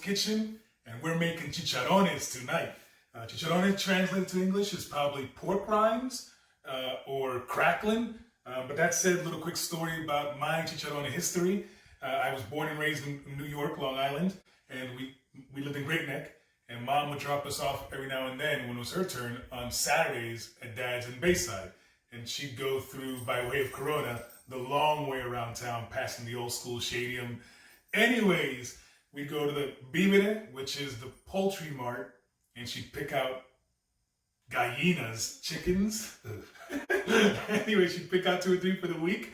kitchen, and we're making chicharrones tonight. Chicharrones translated to English is probably pork rinds or crackling. But that said, a little quick story about my chicharrone history. I was born and raised in New York, Long Island, and we lived in Great Neck. And Mom would drop us off every now and then when it was her turn on Saturdays at Dad's in Bayside. And she'd go through, by way of Corona, the long way around town, passing the old school Shadium. Anyways, we'd go to the Bibere, which is the poultry mart, and she'd pick out gallinas, chickens. Anyway, she'd pick out 2 or 3 for the week,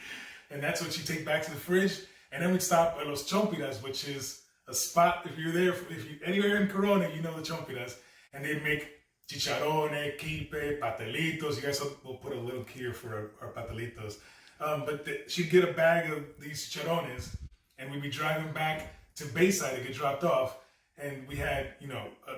and that's what she'd take back to the fridge. And then we'd stop at Los Chompiras, which is a spot, if you're there, if you anywhere in Corona, you know the Chompiras. And they make chicharrone, quipe, patelitos. You guys will put a link here for our patelitos. But she'd get a bag of these chicharrones, and we'd be driving back to Bayside to get dropped off. And we had, an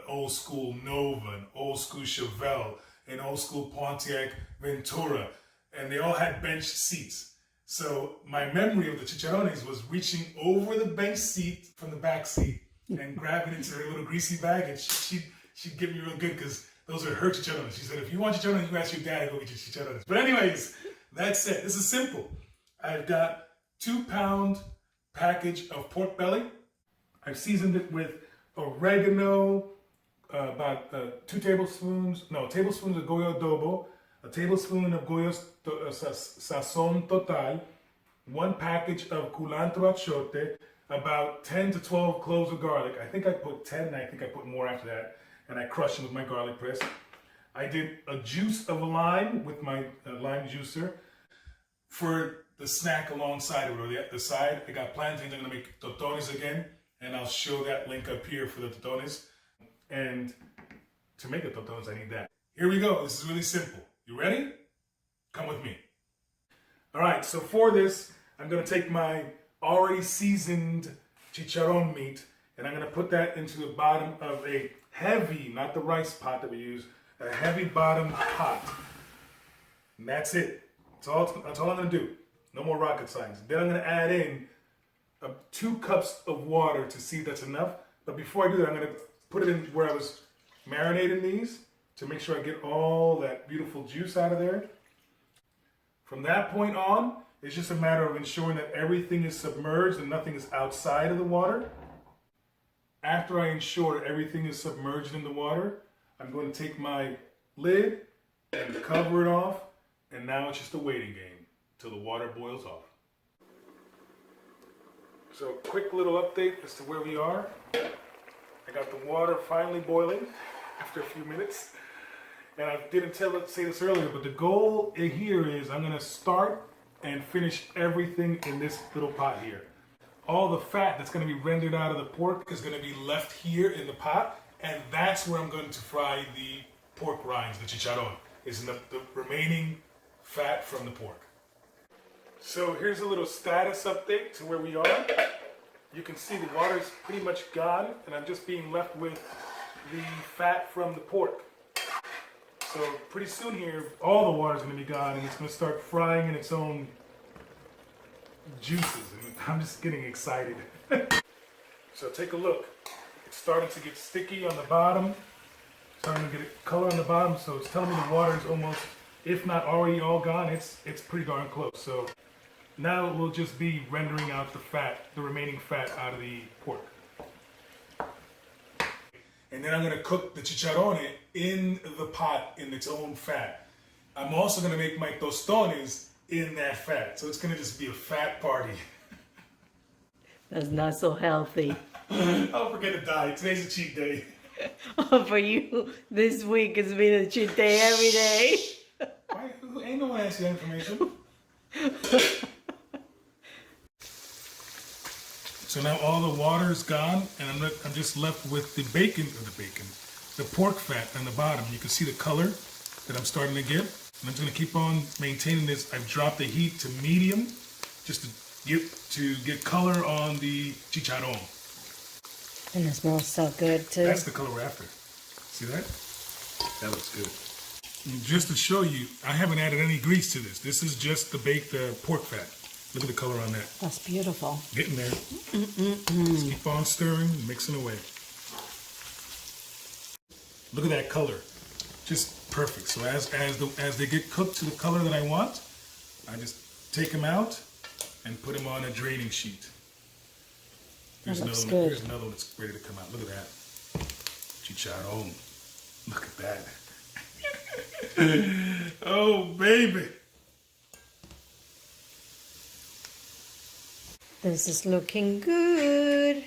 old school Nova, an old school Chevelle, an old school Pontiac Ventura, and they all had bench seats. So my memory of the chicharrones was reaching over the bench seat from the back seat and grabbing into her little greasy bag, and she'd get me real good because those are her chicharrones. She said, if you want chicharrones, you ask your dad to go get your chicharrones. But anyways, that's it. This is simple. I've got 2-pound package of pork belly. I've seasoned it with oregano, about 2 tablespoons of goyo adobo, a tablespoon of goyo sazon total, 1 package of culantro achiote, about 10 to 12 cloves of garlic. I think I put 10, and I think I put more after that, and I crushed them with my garlic press. I did a juice of a lime with my lime juicer. For the snack alongside it, or the side, I got plantains. I'm gonna make totones again, and I'll show that link up here for the totones. And to make the totones, I need that. Here we go. This is really simple. You ready? Come with me. All right, so for this, I'm gonna take my already seasoned chicharron meat, and I'm gonna put that into the bottom of a heavy, not the rice pot that we use, a heavy bottom pot. And that's it. That's all I'm gonna do. No more rocket science. Then I'm gonna add in 2 cups of water to see if that's enough. But before I do that, I'm gonna put it in where I was marinating these to make sure I get all that beautiful juice out of there. From that point on, it's just a matter of ensuring that everything is submerged and nothing is outside of the water. After I ensure everything is submerged in the water, I'm going to take my lid and cover it off, and now it's just a waiting game till the water boils off. So quick little update as to where we are. I got the water finally boiling after a few minutes. And I didn't say this earlier, but the goal here is I'm gonna start and finish everything in this little pot here. All the fat that's gonna be rendered out of the pork is gonna be left here in the pot, and that's where I'm going to fry the pork rinds, the chicharron, is in the remaining fat from the pork. So here's a little status update to where we are. You can see the water is pretty much gone, and I'm just being left with the fat from the pork. So pretty soon here, all the water's gonna be gone, and it's gonna start frying in its own juices, and I'm just getting excited. So take a look. It's starting to get sticky on the bottom, starting to get color on the bottom, so it's telling me the water is almost, if not already all gone, it's pretty darn close. So now we'll just be rendering out the fat, the remaining fat out of the pork. And then I'm gonna cook the chicharrone in the pot in its own fat. I'm also gonna make my tostones in that fat. So it's gonna just be a fat party. That's not so healthy. Don't forget to diet. Today's a cheat day. For you, this week has been a cheat day every day. Why? Ain't no one asked you that information. So now all the water is gone, and I'm just left with the the pork fat on the bottom. You can see the color that I'm starting to get. And I'm just gonna keep on maintaining this. I've dropped the heat to medium, just to get color on the chicharron. And it smells so good too. That's the color we're after. See that? That looks good. And just to show you, I haven't added any grease to this. This is just the baked pork fat. Look at the color on that. That's beautiful. Getting there. Just keep on stirring, mixing away. Look at that color. Just perfect. So as they get cooked to the color that I want, I just take them out and put them on a draining sheet. Here's That looks another one. good. Here's another one that's ready to come out. Look at that. Chicharron. Look at that. Oh, baby. This is looking good.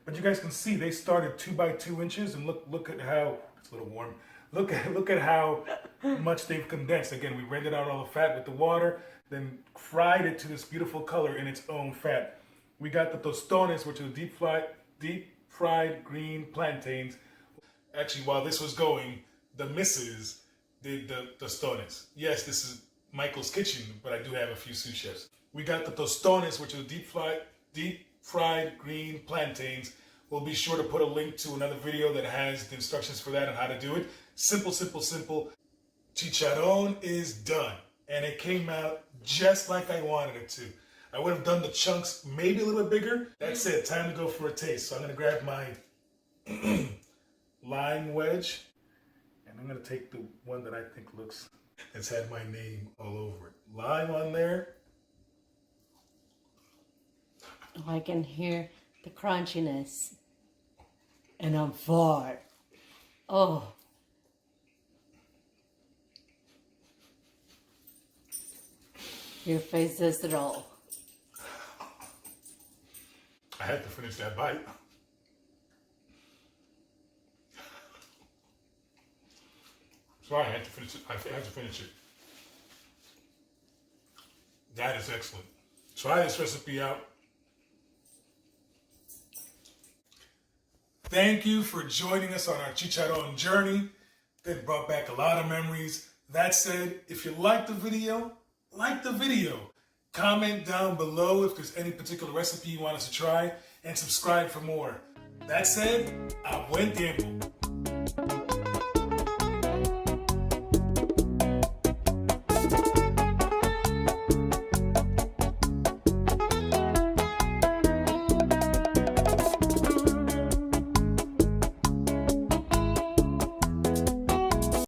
But you guys can see they started 2 by 2 inches, and look at how it's a little warm. Look at how much they've condensed. Again, we rendered out all the fat with the water, then fried it to this beautiful color in its own fat. We got the tostones, which are deep fried green plantains. Actually, while this was going, the missus did the tostones. Yes, this is Michael's kitchen, but I do have a few sous chefs. We got the tostones, which are deep fried green plantains. We'll be sure to put a link to another video that has the instructions for that and how to do it. Simple, simple, simple. Chicharron is done. And it came out just like I wanted it to. I would have done the chunks maybe a little bit bigger. That's it, time to go for a taste. So I'm gonna grab my lime wedge, and I'm gonna take the one that I think has had my name all over it. Lime on there. Oh, I can hear the crunchiness. And I'm far. Oh. Your face says it all. I had to finish that bite. Sorry, I had to finish it. I had to finish it. That is excellent. Try this recipe out. Thank you for joining us on our chicharron journey. It brought back a lot of memories. That said, if you liked the video, like the video. Comment down below if there's any particular recipe you want us to try, and subscribe for more. That said, a buen tiempo.